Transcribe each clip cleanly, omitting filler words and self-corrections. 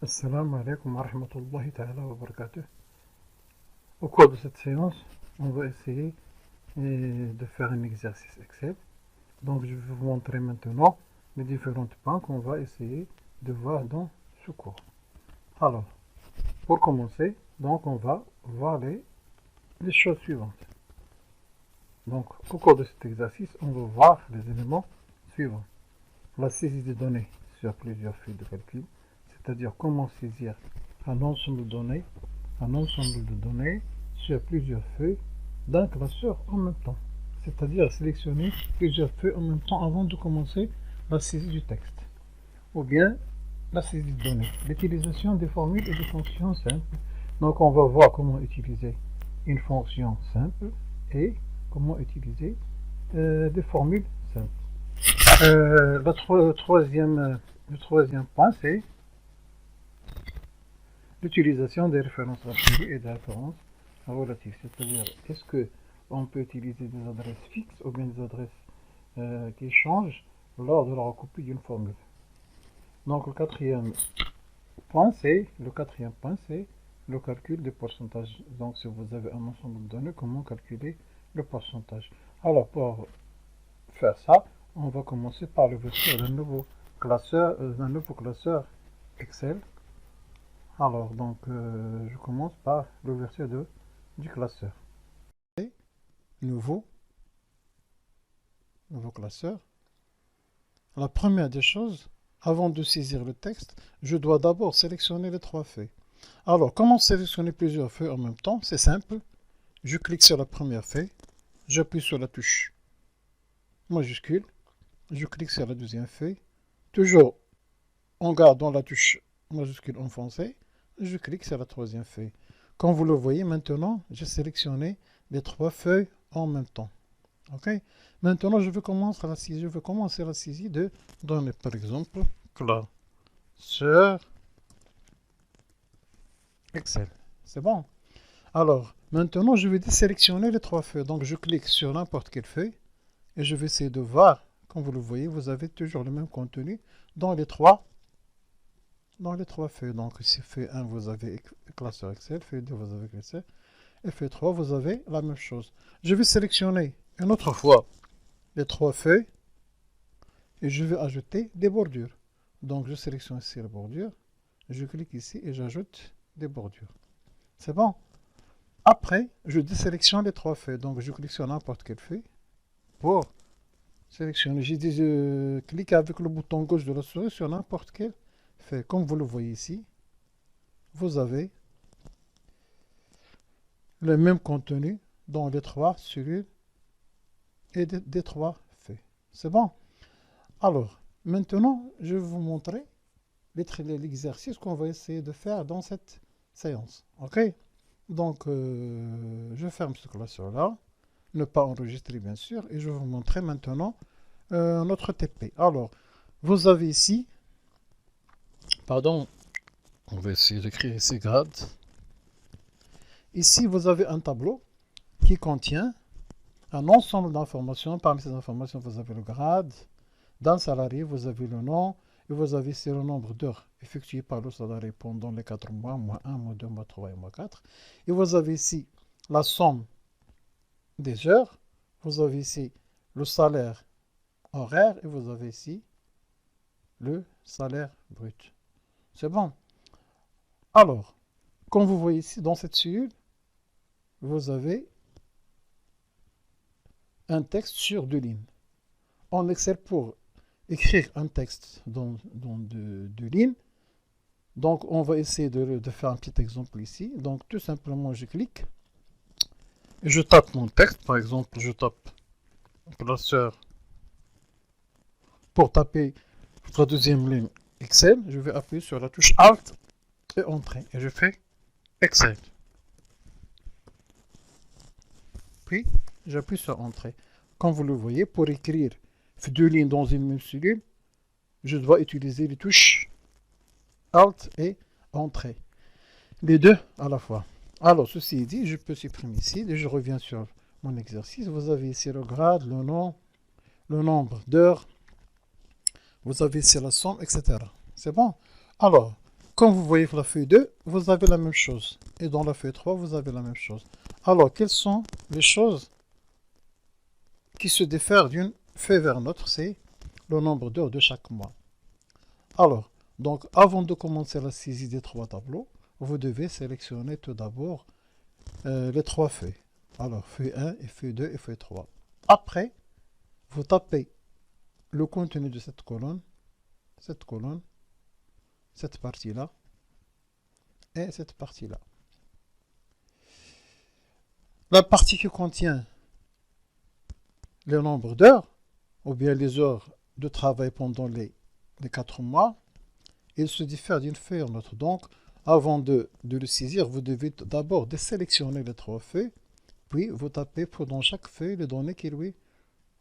Assalamu alaikum wa rahmatullahi ta'ala wa barakatuh. Au cours de cette séance, on va essayer de faire un exercice Excel. Donc je vais vous montrer maintenant les différents points qu'on va essayer de voir dans ce cours. Alors, pour commencer, donc on va voir les choses suivantes. Donc au cours de cet exercice, on va voir les éléments suivants. La saisie des données sur plusieurs feuilles de calcul, c'est-à-dire comment saisir un ensemble de données sur plusieurs feuilles d'un classeur en même temps. C'est-à-dire sélectionner plusieurs feuilles en même temps avant de commencer la saisie du texte. Ou bien la saisie de données. L'utilisation des formules et des fonctions simples. Donc on va voir comment utiliser une fonction simple et comment utiliser des formules simples. Le troisième point, c'est l'utilisation des références absolues et des références relatives. C'est-à-dire, est-ce qu'on peut utiliser des adresses fixes ou bien des adresses qui changent lors de la recopie d'une formule. Donc le quatrième point, c'est le calcul des pourcentages. Donc si vous avez un ensemble de données, comment calculer le pourcentage. Alors pour faire ça, on va commencer par l'ouverture d'un nouveau classeur Excel. Alors, donc, je commence par l'ouverture du classeur. Nouveau classeur. La première des choses, avant de saisir le texte, je dois d'abord sélectionner les trois feuilles. Alors, comment sélectionner plusieurs feuilles en même temps? C'est simple. Je clique sur la première feuille, j'appuie sur la touche majuscule, je clique sur la deuxième feuille, toujours en gardant la touche majuscule enfoncée, je clique sur la troisième feuille. Comme vous le voyez maintenant, j'ai sélectionné les trois feuilles en même temps. Ok. Maintenant, je vais commencer la saisie de données. Par exemple, classeur Excel. C'est bon. Alors, maintenant, je vais désélectionner les trois feuilles. Donc, je clique sur n'importe quelle feuille et je vais essayer de voir. Comme vous le voyez, vous avez toujours le même contenu dans les trois feuilles. Donc ici, feuille 1, vous avez classeur Excel, feuille 2, vous avez Excel, et feuille 3, vous avez la même chose. Je vais sélectionner une autre fois les trois feuilles et je vais ajouter des bordures. Donc je sélectionne ici la bordure, je clique ici et j'ajoute des bordures. C'est bon. Après, je désélectionne les trois feuilles. Donc je clique sur n'importe quelle feuille pour sélectionner. J'ai dit je clique avec le bouton gauche de la souris sur n'importe quelle feuille. Comme vous le voyez ici, vous avez le même contenu dans les trois cellules et des trois feuilles. C'est bon. Alors, maintenant, je vais vous montrer l'exercice qu'on va essayer de faire dans cette séance. Ok. Donc, je ferme ce classeur-là. Ne pas enregistrer, bien sûr. Et je vais vous montrer maintenant notre TP. Alors, vous avez ici... Pardon. On va essayer d'écrire ici grade. Ici, vous avez un tableau qui contient un ensemble d'informations. Parmi ces informations, vous avez le grade. D'un salarié, vous avez le nom et vous avez ici le nombre d'heures effectuées par le salarié pendant les 4 mois, mois 1, mois 2, mois 3 et mois 4. Et vous avez ici la somme des heures. Vous avez ici le salaire horaire et vous avez ici le salaire brut. C'est bon. Alors, comme vous voyez ici dans cette cellule, vous avez un texte sur 2 lignes. En Excel, pour écrire un texte dans 2 lignes, donc on va essayer de faire un petit exemple ici. Donc tout simplement, je clique et je tape mon texte. Par exemple, je tape classeur. Pour taper la deuxième ligne Excel, je vais appuyer sur la touche Alt et Entrée. Et je fais Excel. Puis, j'appuie sur Entrée. Comme vous le voyez, pour écrire 2 lignes dans une même cellule, je dois utiliser les touches Alt et Entrée. Les deux à la fois. Alors, ceci est dit, je peux supprimer ici et je reviens sur mon exercice. Vous avez ici le grade, le nom, le nombre d'heures. Vous avez ici la somme, etc. C'est bon. Alors, Comme vous voyez la feuille 2, vous avez la même chose. Et dans la feuille 3, vous avez la même chose. Alors, quelles sont les choses qui se diffèrent d'une feuille vers une autre? C'est le nombre d'heures de chaque mois. Alors, donc, avant de commencer la saisie des 3 tableaux, vous devez sélectionner tout d'abord les 3 feuilles. Alors, feuille 1 et feuille 2 et feuille 3. Après, vous tapez le contenu de cette colonne, cette partie-là et cette partie-là. La partie qui contient le nombre d'heures, ou bien les heures de travail pendant les 4 mois, il se diffère d'une feuille à une autre. Donc, avant de le saisir, vous devez d'abord désélectionner les 3 feuilles, puis vous tapez dans chaque feuille les données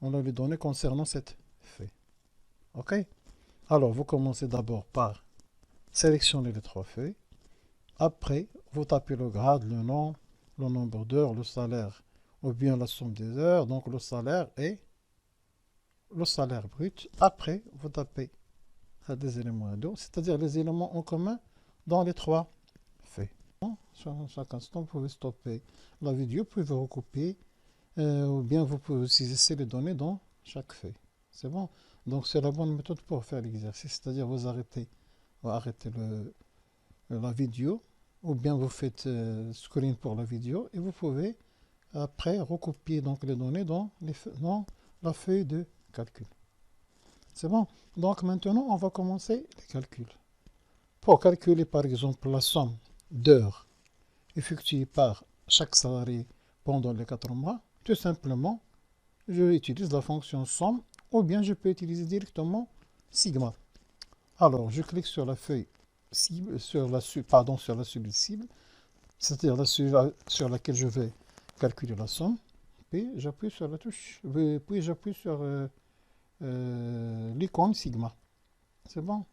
on a les données concernant cette feuille. OK? Alors, vous commencez d'abord par sélectionner les 3 feuilles. Après, vous tapez le grade, le nom, le nombre d'heures, le salaire, ou bien la somme des heures, donc le salaire et le salaire brut. Après, vous tapez des éléments à dos, c'est-à-dire les éléments en commun dans les 3 feuilles. Sur chaque instant, vous pouvez stopper la vidéo, vous pouvez recopier, ou bien vous pouvez saisir les données dans chaque feuille. C'est bon? Donc c'est la bonne méthode pour faire l'exercice, c'est-à-dire vous arrêtez la vidéo, ou bien vous faites screen pour la vidéo, et vous pouvez après recopier donc les données dans la feuille de calcul. C'est bon? Donc maintenant, on va commencer les calculs. Pour calculer par exemple la somme d'heures effectuées par chaque salarié pendant les 4 mois, tout simplement, je utilise la fonction somme, ou bien je peux utiliser directement sigma. Alors, je clique sur la feuille cible, sur la cellule cible, c'est-à-dire la cellule sur laquelle je vais calculer la somme, puis j'appuie sur la touche, puis j'appuie sur l'icône sigma. C'est bon?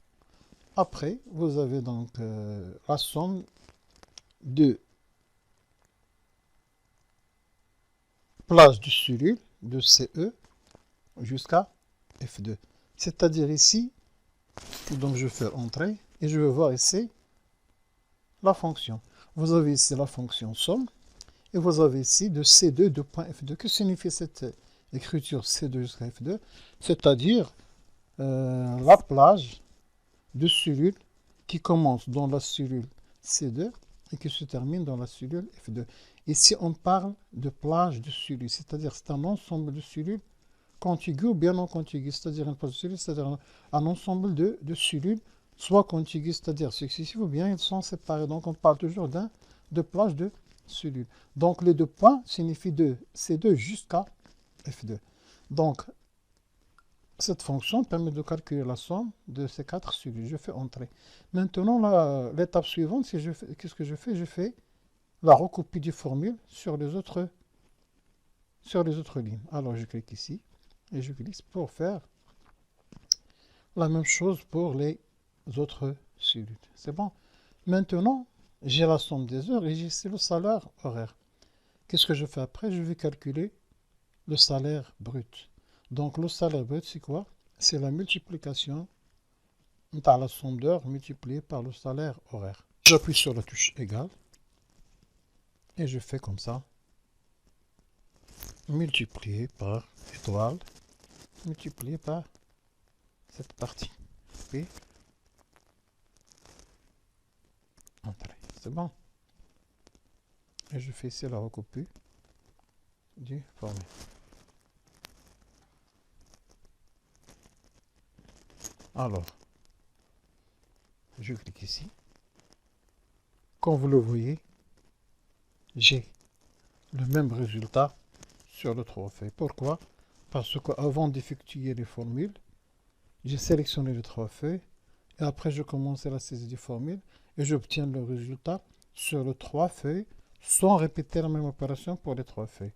Après, vous avez donc la somme de plages de cellules de CE jusqu'à F2. C'est-à-dire ici, donc je fais entrer et je vais voir ici la fonction. Vous avez ici la fonction somme et vous avez ici de C2 de point F2. Que signifie cette écriture C2 jusqu'à F2? C'est-à-dire la plage de cellules qui commence dans la cellule C2 et qui se termine dans la cellule F2. Ici, on parle de plage de cellules, c'est-à-dire c'est un ensemble de cellules contiguës ou bien non contiguës, c'est-à-dire une plage de cellules, c'est-à-dire un ensemble de cellules, soit contiguës, c'est-à-dire successives, ou bien ils sont séparés. Donc, on parle toujours de plage de cellules. Donc, les 2 points signifient de C2 jusqu'à F2. Donc, cette fonction permet de calculer la somme de ces 4 cellules. Je fais entrer. Maintenant, l'étape suivante, qu'est-ce que je fais? Je fais la recopie du formule sur les autres lignes. Alors, je clique ici et je clique pour faire la même chose pour les autres cellules. C'est bon? Maintenant, j'ai la somme des heures et j'ai ici le salaire horaire. Qu'est-ce que je fais après? Je vais calculer le salaire brut. Donc, le salaire brut, c'est quoi? C'est la multiplication par la somme d'heures multipliée par le salaire horaire. J'appuie sur la touche égale et je fais comme ça. Multiplié par étoile, multiplié par cette partie. Puis, entrer. C'est bon. Et je fais ici la recopie du formulaire. Alors, je clique ici. Comme vous le voyez, j'ai le même résultat sur le 3 feuilles. Pourquoi? Parce qu'avant d'effectuer les formules, j'ai sélectionné les 3 feuilles et après je commence la saisie des formules et j'obtiens le résultat sur les 3 feuilles sans répéter la même opération pour les 3 feuilles.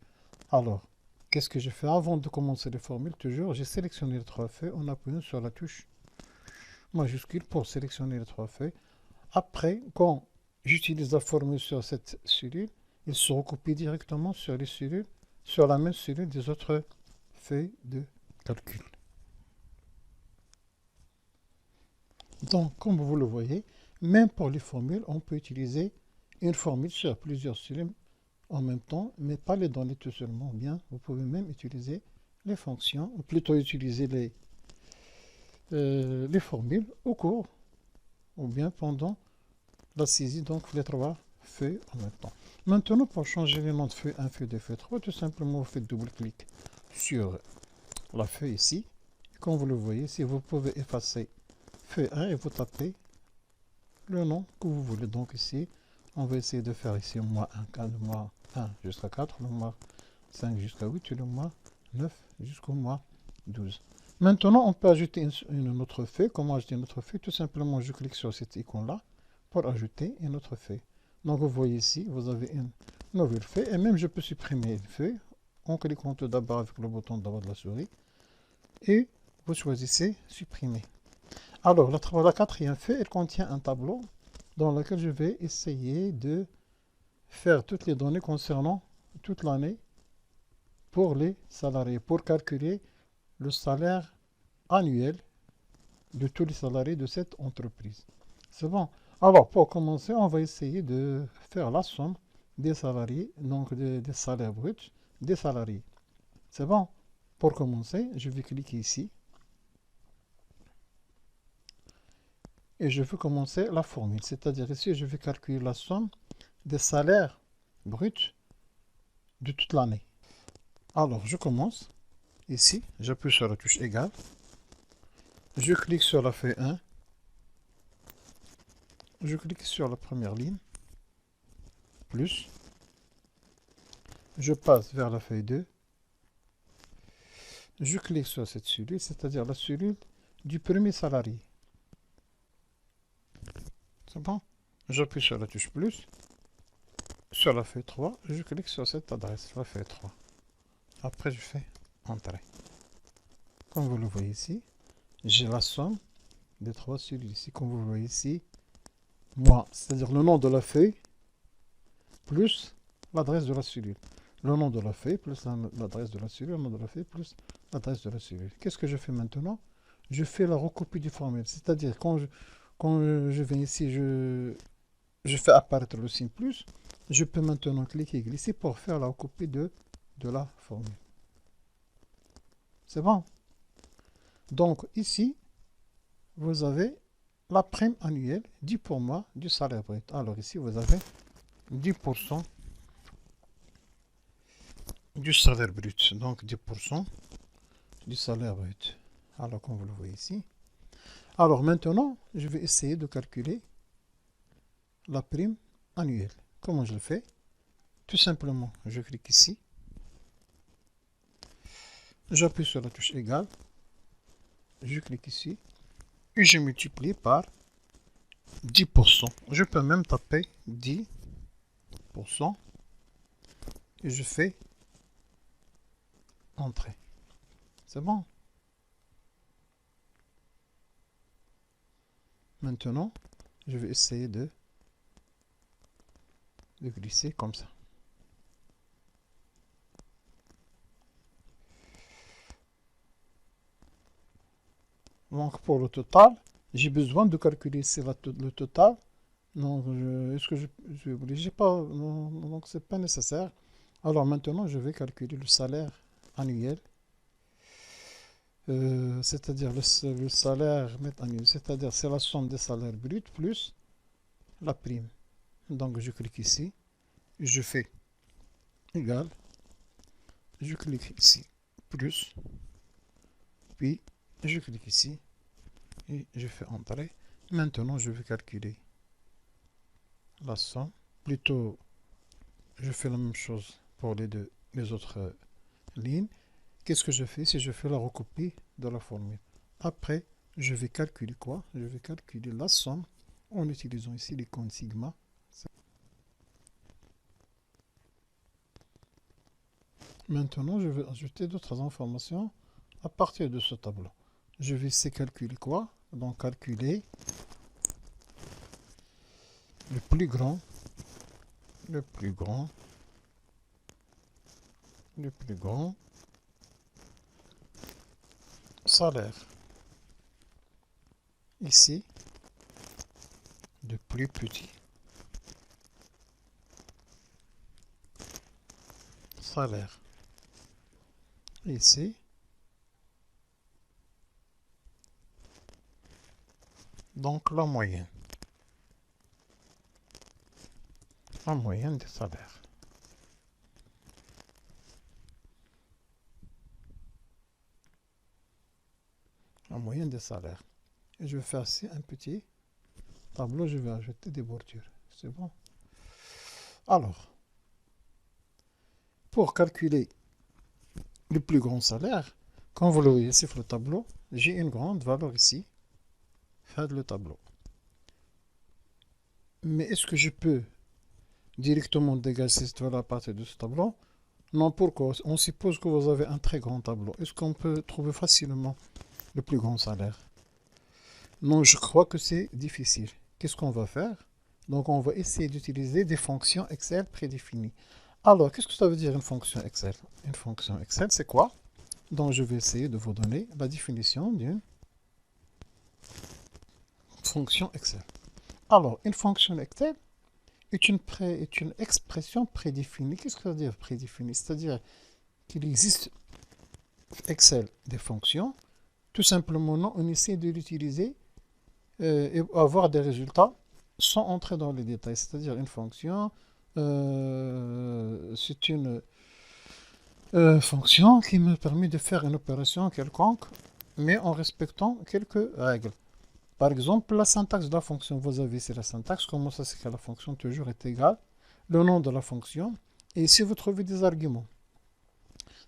Alors, qu'est-ce que j'ai fait avant de commencer les formules? Toujours, j'ai sélectionné les 3 feuilles en appuyant sur la touche majuscule pour sélectionner les 3 feuilles. Après, quand j'utilise la formule sur cette cellule, il se recopie directement sur les cellules, sur la même cellule des autres feuilles de calcul. Donc, comme vous le voyez, Même pour les formules, on peut utiliser une formule sur plusieurs cellules en même temps, mais pas les données tout seulement. Bien, vous pouvez même utiliser les fonctions, ou plutôt utiliser les formules au cours, ou bien pendant la saisie, donc les trois feuilles en même temps. Maintenant, pour changer les noms de feuille 1, feuille 2, feuille 3, tout simplement, vous faites double-clic sur la feuille ici. Comme vous le voyez, si vous pouvez effacer feuille 1 et vous tapez le nom que vous voulez. Donc ici, on va essayer de faire ici le mois 1, le mois 1 jusqu'à 4, le mois 5 jusqu'à 8 et le mois 9 jusqu'au mois 12. Maintenant, on peut ajouter une autre feuille. Comment ajouter une autre feuille? Tout simplement, je clique sur cette icône-là pour ajouter une autre feuille. Donc vous voyez ici, vous avez une nouvelle feuille. Et même, je peux supprimer une feuille en cliquant tout d'abord avec le bouton d'en haut de la souris. Et vous choisissez supprimer. Alors, la quatrième feuille, elle contient un tableau dans lequel je vais essayer de faire toutes les données concernant toute l'année pour les salariés, pour calculer le salaire annuel de tous les salariés de cette entreprise. C'est bon. Alors, pour commencer, on va essayer de faire la somme des salariés, donc des salaires bruts des salariés. C'est bon. Pour commencer, je vais cliquer ici et je vais commencer la formule. C'est-à-dire ici, je vais calculer la somme des salaires bruts de toute l'année. Alors, je commence. Ici, j'appuie sur la touche égale. Je clique sur la feuille 1. Je clique sur la première ligne. Plus. Je passe vers la feuille 2. Je clique sur cette cellule, c'est-à-dire la cellule du premier salarié. C'est bon? J'appuie sur la touche plus. Sur la feuille 3, je clique sur cette adresse, la feuille 3. Après, je fais Entrée. Comme vous le voyez ici, j'ai la somme des trois cellules ici. Comme vous le voyez ici, moi, c'est-à-dire le nom de la feuille plus l'adresse de la cellule. Le nom de la feuille plus l'adresse de la cellule, le nom de la feuille plus l'adresse de la cellule. Qu'est-ce que je fais maintenant? Je fais la recopie du formulaire. C'est-à-dire quand je viens ici, je fais apparaître le signe plus. Je peux maintenant cliquer et glisser pour faire la recopie de la formule. C'est bon? Donc ici, vous avez la prime annuelle 10 pour mois du salaire brut. Alors ici, vous avez 10% du salaire brut. Donc 10% du salaire brut. Alors comme vous le voyez ici. Alors maintenant, je vais essayer de calculer la prime annuelle. Comment je le fais? Tout simplement, je clique ici. J'appuie sur la touche égale. Je clique ici. Et je multiplie par 10%. Je peux même taper 10%. Et je fais Entrée. C'est bon? Maintenant, je vais essayer de glisser comme ça. Donc pour le total, j'ai besoin de calculer le total. Donc est-ce que je suis obligé? Pas, non, donc c'est pas nécessaire. Alors maintenant, je vais calculer le salaire annuel. C'est-à-dire le salaire net annuel. C'est-à-dire c'est la somme des salaires bruts plus la prime. Donc je clique ici. Je fais égal. Je clique ici plus. Puis je clique ici. Et je fais Entrée. Maintenant, je vais calculer la somme. Plutôt, je fais la même chose pour les autres lignes. Qu'est-ce que je fais? Si je fais la recopie de la formule. Après, je vais calculer quoi? Je vais calculer la somme en utilisant ici l'icône sigma. Maintenant, je vais ajouter d'autres informations à partir de ce tableau. Je vais essayer de calculer quoi? Donc, calculer le plus grand salaire. Ici, de plus petit salaire. Ici, donc la moyenne des salaires. La moyenne des salaires. Et je vais faire ici un petit tableau, je vais ajouter des bordures. C'est bon. Alors, pour calculer le plus grand salaire, comme vous le voyez ici sur le tableau, j'ai une grande valeur ici. Faire le tableau. Mais est-ce que je peux directement dégager cette valeur à partir de ce tableau? Non, pourquoi? On suppose que vous avez un très grand tableau. Est-ce qu'on peut trouver facilement le plus grand salaire? Non, je crois que c'est difficile. Qu'est-ce qu'on va faire? Donc, on va essayer d'utiliser des fonctions Excel prédéfinies. Alors, qu'est-ce que ça veut dire une fonction Excel? Une fonction Excel, c'est quoi? Donc, je vais essayer de vous donner la définition d'une fonction Excel. Alors, une fonction Excel est une expression prédéfinie. Qu'est-ce que ça veut dire prédéfinie? C'est-à-dire qu'il existe Excel des fonctions. Tout simplement, on essaie de l'utiliser et avoir des résultats sans entrer dans les détails. C'est-à-dire une fonction, c'est une fonction qui me permet de faire une opération quelconque, mais en respectant quelques règles. Par exemple, la syntaxe de la fonction, vous avez ici la syntaxe, comment ça c'est que la fonction toujours est égale, le nom de la fonction, et ici vous trouvez des arguments.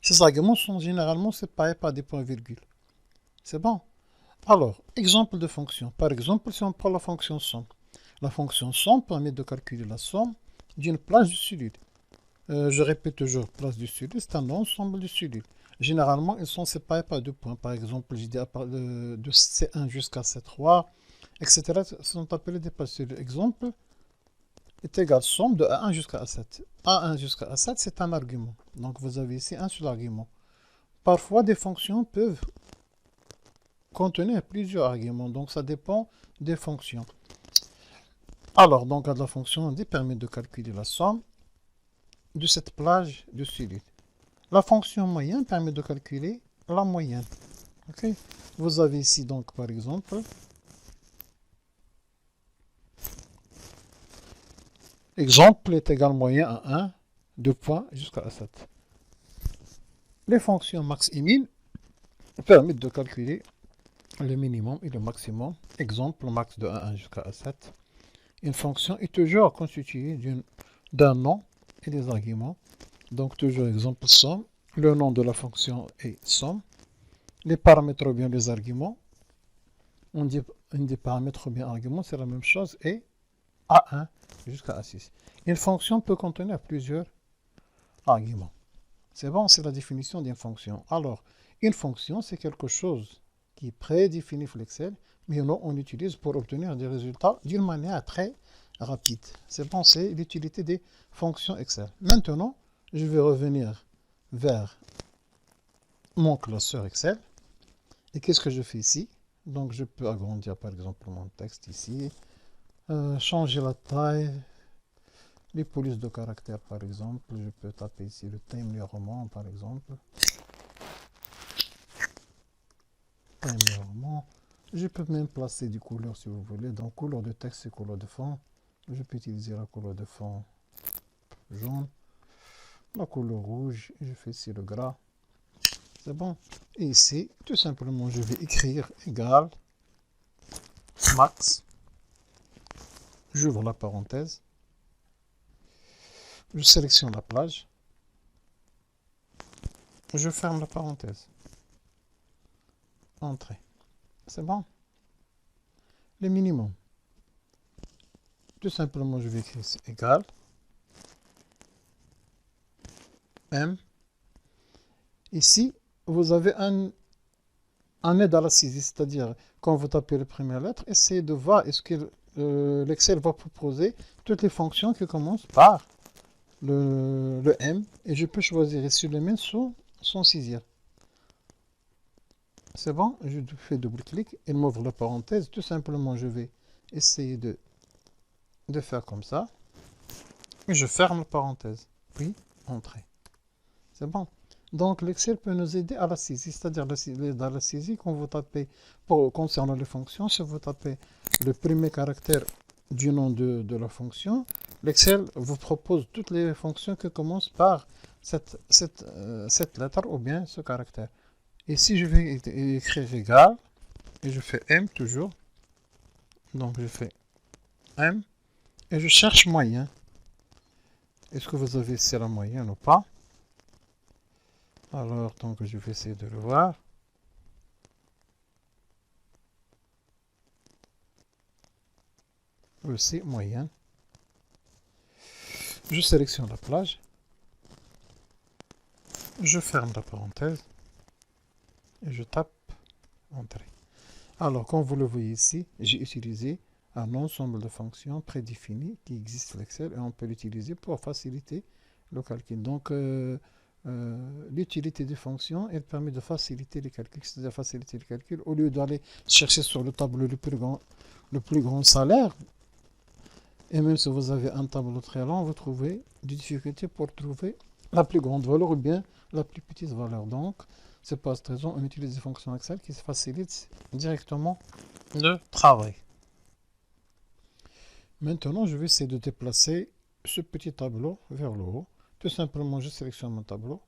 Ces arguments sont généralement séparés par des points-virgules. C'est bon? Alors, exemple de fonction. Par exemple, si on prend la fonction somme. La fonction somme permet de calculer la somme d'une place du solide. Je répète toujours, place du solide, c'est un ensemble de solides. Généralement, ils sont séparés par 2 points. Par exemple, je dis de C1 jusqu'à C3, etc. sont appelés des places solides. Exemple est égal somme de A1 jusqu'à A7. A1 jusqu'à A7, c'est un argument. Donc, vous avez ici un seul argument. Parfois, des fonctions peuvent contenir plusieurs arguments. Donc, ça dépend des fonctions. Alors, donc, la fonction D permet de calculer la somme de cette plage de solide. La fonction moyenne permet de calculer la moyenne. Okay. Vous avez ici donc par exemple exemple est égal moyen à 1, 2 points jusqu'à 7. Les fonctions max et min permettent de calculer le minimum et le maximum. Exemple max de 1 jusqu'à 7. Une fonction est toujours constituée d'un nom et des arguments. Donc toujours exemple somme. Le nom de la fonction est somme. Les paramètres ou bien les arguments. On dit des paramètres ou bien arguments, c'est la même chose. Et A1 jusqu'à A6. Une fonction peut contenir plusieurs arguments. C'est bon, c'est la définition d'une fonction. Alors, une fonction, c'est quelque chose qui est prédéfini dans Excel, mais non, on l'utilise pour obtenir des résultats d'une manière très rapide. C'est bon, c'est l'utilité des fonctions Excel. Maintenant, je vais revenir vers mon classeur Excel. Et qu'est-ce que je fais ici? Donc, je peux agrandir par exemple mon texte ici, changer la taille, les polices de caractère par exemple. Je peux taper ici le time New Roman par exemple. Time New Roman. Je peux même placer des couleurs si vous voulez. Donc, couleur de texte et couleur de fond. Je peux utiliser la couleur de fond jaune, la couleur rouge, et je fais ici le gras. C'est bon. Et ici, tout simplement, je vais écrire égal max. J'ouvre la parenthèse. Je sélectionne la plage. Je ferme la parenthèse. Entrée. C'est bon. Le minimum. Tout simplement, je vais écrire ici égal M. Ici, vous avez un aide à la saisie, c'est-à-dire quand vous tapez la première lettre, essayez de voir est-ce que l'Excel va proposer toutes les fonctions qui commencent par le M, et je peux choisir ici le même sans saisir. C'est bon, je fais double-clic, il m'ouvre la parenthèse, tout simplement je vais essayer de de faire comme ça. Et je ferme la parenthèse. Puis, entrer. C'est bon. Donc, l'Excel peut nous aider à la saisie. C'est-à-dire, dans la saisie, quand vous tapez, concernant les fonctions, si vous tapez le premier caractère du nom de la fonction, l'Excel vous propose toutes les fonctions qui commencent par cette lettre ou bien ce caractère. Ici, je vais écrire égal et je fais M toujours. Donc, je fais M et je cherche moyen. Est-ce que vous avez ici la moyenne ou pas? Alors, donc, je vais essayer de le voir. C'est moyenne. Je sélectionne la plage. Je ferme la parenthèse. Et je tape Entrée. Alors, comme vous le voyez ici, j'ai utilisé un ensemble de fonctions prédéfinies qui existent dans l'Excel et on peut l'utiliser pour faciliter le calcul. Donc, l'utilité des fonctions, elle permet de faciliter les calculs, c'est-à-dire faciliter les calculs. Au lieu d'aller chercher sur le tableau le plus grand salaire, et même si vous avez un tableau très long, vous trouvez des difficultés pour trouver la plus grande valeur ou bien la plus petite valeur. Donc, c'est pour cette raison on utilise des fonctions Excel qui facilitent directement le travail. Maintenant, je vais essayer de déplacer ce petit tableau vers le haut. Tout simplement, je sélectionne mon tableau,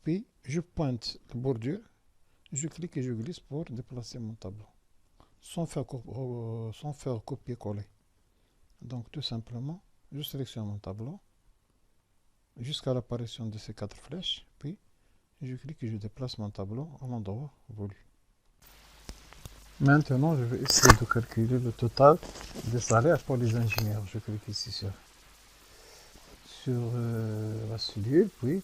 puis je pointe la bordure, je clique et je glisse pour déplacer mon tableau, sans faire copier-coller. Donc, tout simplement, je sélectionne mon tableau jusqu'à l'apparition de ces 4 flèches, puis je clique et je déplace mon tableau à l'endroit voulu. Maintenant, je vais essayer de calculer le total des salaires pour les ingénieurs. Je clique ici sur la cellule, puis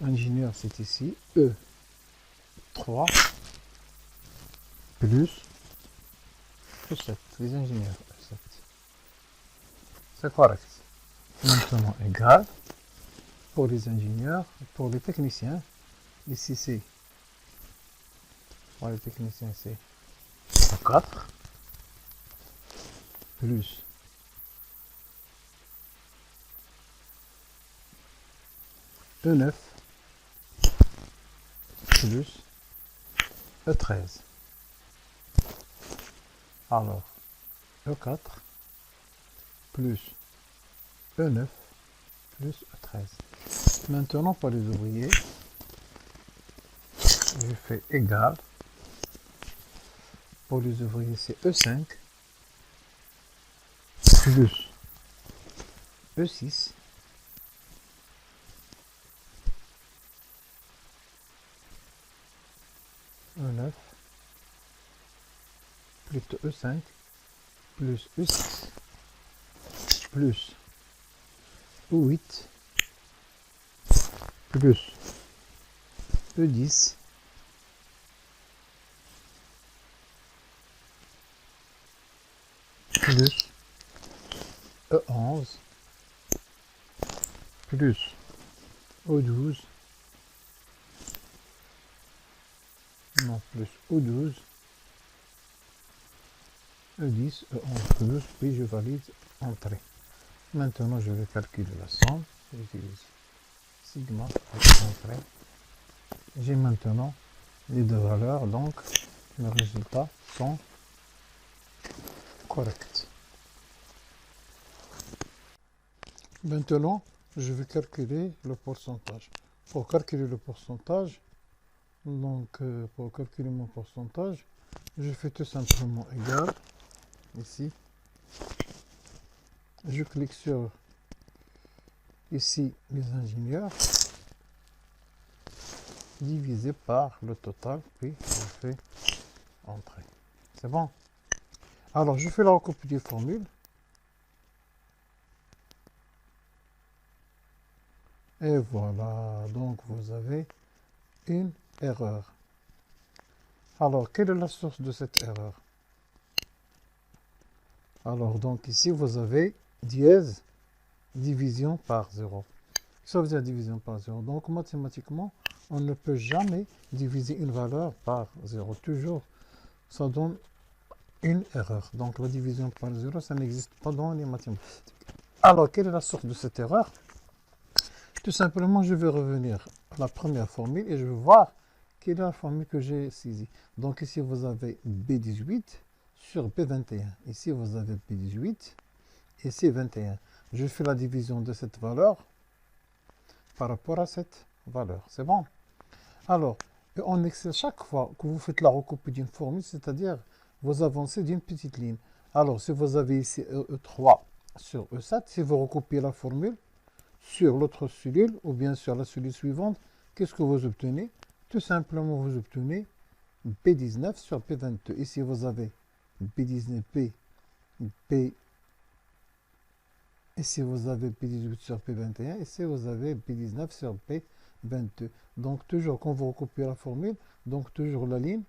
ingénieur c'est ici, E3 plus E7, les ingénieurs E7. C'est correct. Maintenant, égal pour les ingénieurs, pour les techniciens, ici c'est, pour les techniciens c'est E4 plus E9 plus E13. Alors, E4 plus E9 plus E13. Maintenant, pour les ouvriers, je fais égal. Pour les ouvriers, c'est E5 plus E6 E9 plus E5 plus E6 plus E8 plus E10 plus E11 plus E12 non plus E12 E10 E11 plus, puis je valide entrée. Maintenant je vais calculer la somme. J'utilise sigma entrée. J'ai maintenant les deux valeurs, donc les résultats sont corrects. Maintenant, je vais calculer le pourcentage. Pour calculer le pourcentage, donc pour calculer mon pourcentage, je fais tout simplement égal, ici, je clique sur, ici, les ingénieurs, divisé par le total, puis je fais entrée. C'est bon? Alors, je fais la recopie des formules. Et voilà, donc vous avez une erreur. Alors, quelle est la source de cette erreur? Alors, donc ici, vous avez dièse division par 0. Ça veut dire division par 0. Donc, mathématiquement, on ne peut jamais diviser une valeur par 0. Toujours, ça donne une erreur. Donc la division par 0, ça n'existe pas dans les mathématiques. Alors, quelle est la source de cette erreur? Tout simplement, je vais revenir à la première formule et je vais voir quelle est la formule que j'ai saisie. Donc ici, vous avez B18 sur B21. Ici, vous avez B18 et C 21. Je fais la division de cette valeur par rapport à cette valeur. C'est bon? Alors, en Excel, chaque fois que vous faites la recopie d'une formule, c'est-à-dire vous avancez d'une petite ligne. Alors, si vous avez ici E3 sur E7, si vous recopiez la formule sur l'autre cellule ou bien sur la cellule suivante, qu'est-ce que vous obtenez? Tout simplement, vous obtenez B19 sur P22. Ici, vous avez B19, P. Ici, vous avez P18 sur P21. Ici, vous avez P19 sur P22. Donc, toujours, quand vous recopiez la formule, donc toujours la ligne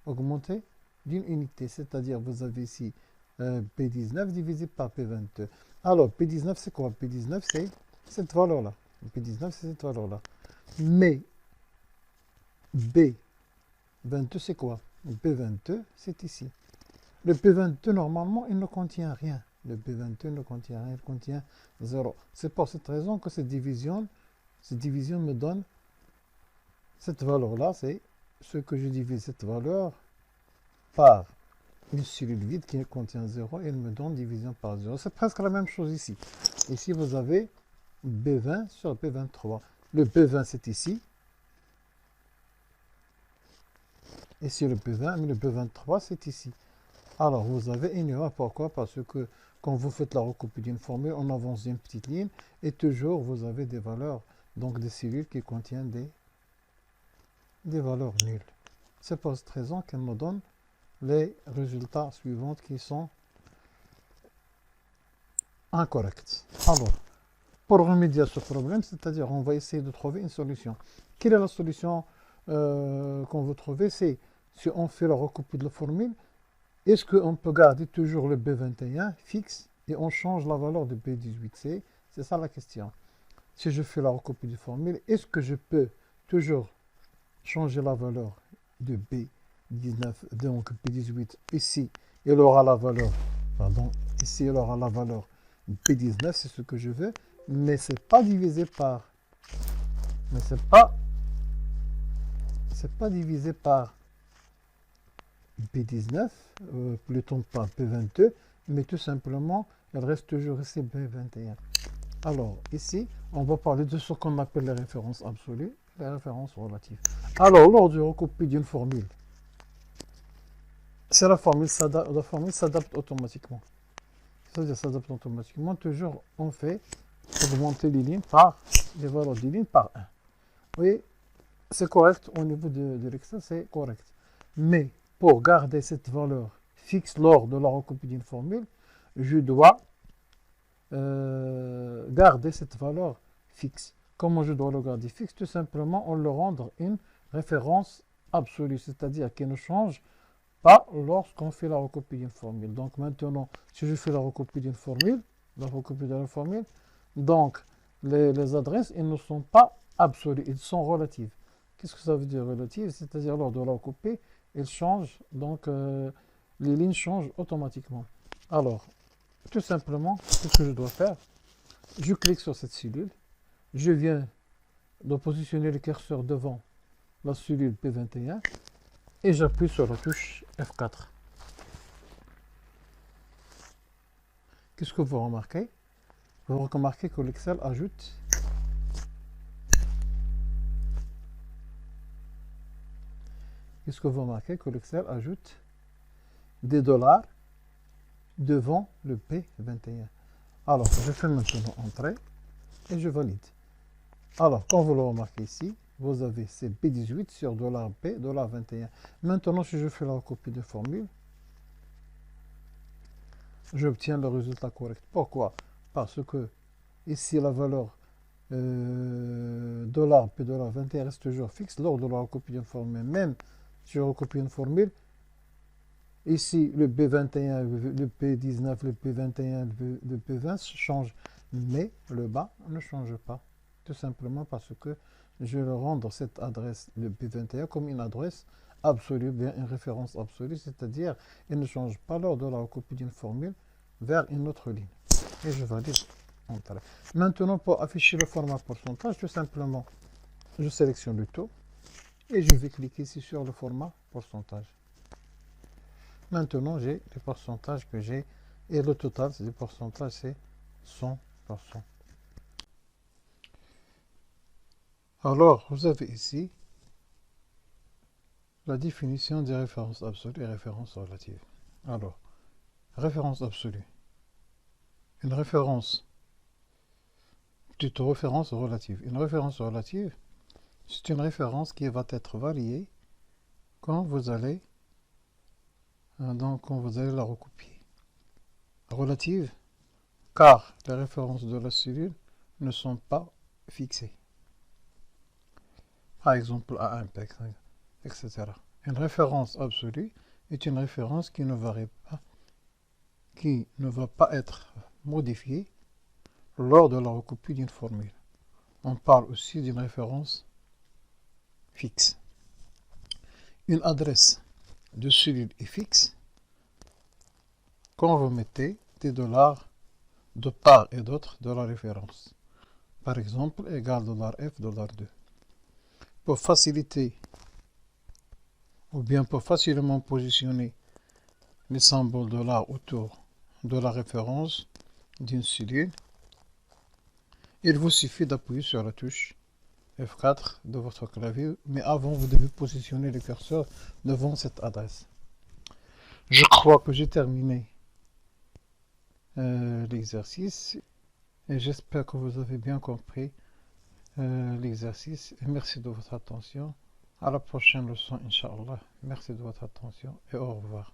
augmentée d'une unité. C'est-à-dire, vous avez ici P19 divisé par P22. Alors, P19, c'est quoi? P19, c'est cette valeur-là. P19, c'est cette valeur-là. Mais B22, c'est quoi? B22, c'est ici. Le P22, normalement, il ne contient rien. Le P22 ne contient rien, il contient 0. C'est pour cette raison que cette division me donne cette valeur-là. C'est ce que je divise cette valeur par une cellule vide qui contient 0 et elle me donne division par 0. C'est presque la même chose ici. Ici, vous avez B20 sur B23. Le B20, c'est ici. Ici, le B20, mais le B23, c'est ici. Alors, vous avez une erreur. Pourquoi? Parce que quand vous faites la recopie d'une formule, on avance d'une petite ligne et toujours, vous avez des valeurs, donc des cellules qui contiennent des valeurs nulles. C'est pour cette raison qu'elle me donne les résultats suivants qui sont incorrects. Alors, pour remédier à ce problème, c'est-à-dire on va essayer de trouver une solution. Quelle est la solution qu'on veut trouver? C'est si on fait la recopie de la formule, est-ce qu'on peut garder toujours le B21 fixe et on change la valeur de B18C? C'est ça la question. Si je fais la recopie de formule, est-ce que je peux toujours changer la valeur de B19, donc B18 ici, il aura la valeur, pardon, ici il aura la valeur B19, c'est ce que je veux, mais c'est pas divisé par, c'est pas divisé par B19, plutôt pas B22, mais tout simplement, elle reste toujours ici B21. Alors, ici, on va parler de ce qu'on appelle les références absolues, les références relatives. Alors, lors du recopie d'une formule, c'est la formule s'adapte automatiquement. C'est-à-dire s'adapte automatiquement. Toujours, on fait augmenter les lignes par les valeurs des lignes par 1. Oui, c'est correct au niveau de l'Excel, c'est correct. Mais pour garder cette valeur fixe lors de la recopie d'une formule, je dois garder cette valeur fixe. Comment je dois le garder fixe? Tout simplement en le rendre une référence absolue, c'est-à-dire qu'elle ne change pas lorsqu'on fait la recopie d'une formule. Donc maintenant, si je fais la recopie d'une formule, donc les adresses, elles ne sont pas absolues, elles sont relatives. Qu'est-ce que ça veut dire relative? C'est-à-dire lors de la recopie, elles changent, donc les lignes changent automatiquement. Alors, tout simplement, ce que je dois faire, je clique sur cette cellule, je viens de positionner le curseur devant la cellule P21 et j'appuie sur la touche F4. Qu'est-ce que vous remarquez? Vous remarquez que l'Excel ajoute des dollars devant le P21. Alors, je fais maintenant Entrée et je valide. Alors, quand vous le remarquez ici, vous avez ces B18 sur $P, $21. Maintenant, si je fais la copie de formule, j'obtiens le résultat correct. Pourquoi? Parce que ici, la valeur $P, $21 reste toujours fixe lors de la recopie d'une formule. Même si je recopie une formule, ici, le B21, le P19, le P21, le P20 changent, mais le bas ne change pas. Tout simplement parce que je vais rendre cette adresse, le P21, comme une adresse absolue, bien une référence absolue, c'est-à-dire il ne change pas lors de la recopie d'une formule vers une autre ligne. Et je valide. Entrée. Maintenant, pour afficher le format pourcentage, tout simplement, je sélectionne le taux et je vais cliquer ici sur le format pourcentage. Maintenant, j'ai les pourcentages que j'ai et le total des pourcentages, c'est 100%. Alors, vous avez ici la définition des références absolues et références relatives. Alors, référence absolue. Une référence, plutôt référence relative. Une référence relative, c'est une référence qui va être variée quand vous allez la recopier. Relative, car les références de la cellule ne sont pas fixées. Par exemple, A1, etc. Une référence absolue est une référence qui ne varie pas, qui ne va pas être modifiée lors de la recopie d'une formule. On parle aussi d'une référence fixe. Une adresse de cellule est fixe quand vous mettez des dollars de part et d'autre de la référence. Par exemple, égal $F, $2. Pour faciliter ou bien pour facilement positionner les symboles $ autour de la référence d'une cellule, il vous suffit d'appuyer sur la touche F4 de votre clavier, mais avant vous devez positionner le curseur devant cette adresse. Je crois que j'ai terminé l'exercice et j'espère que vous avez bien compris l'exercice et merci de votre attention. À la prochaine leçon, Inch'Allah. Merci de votre attention et au revoir.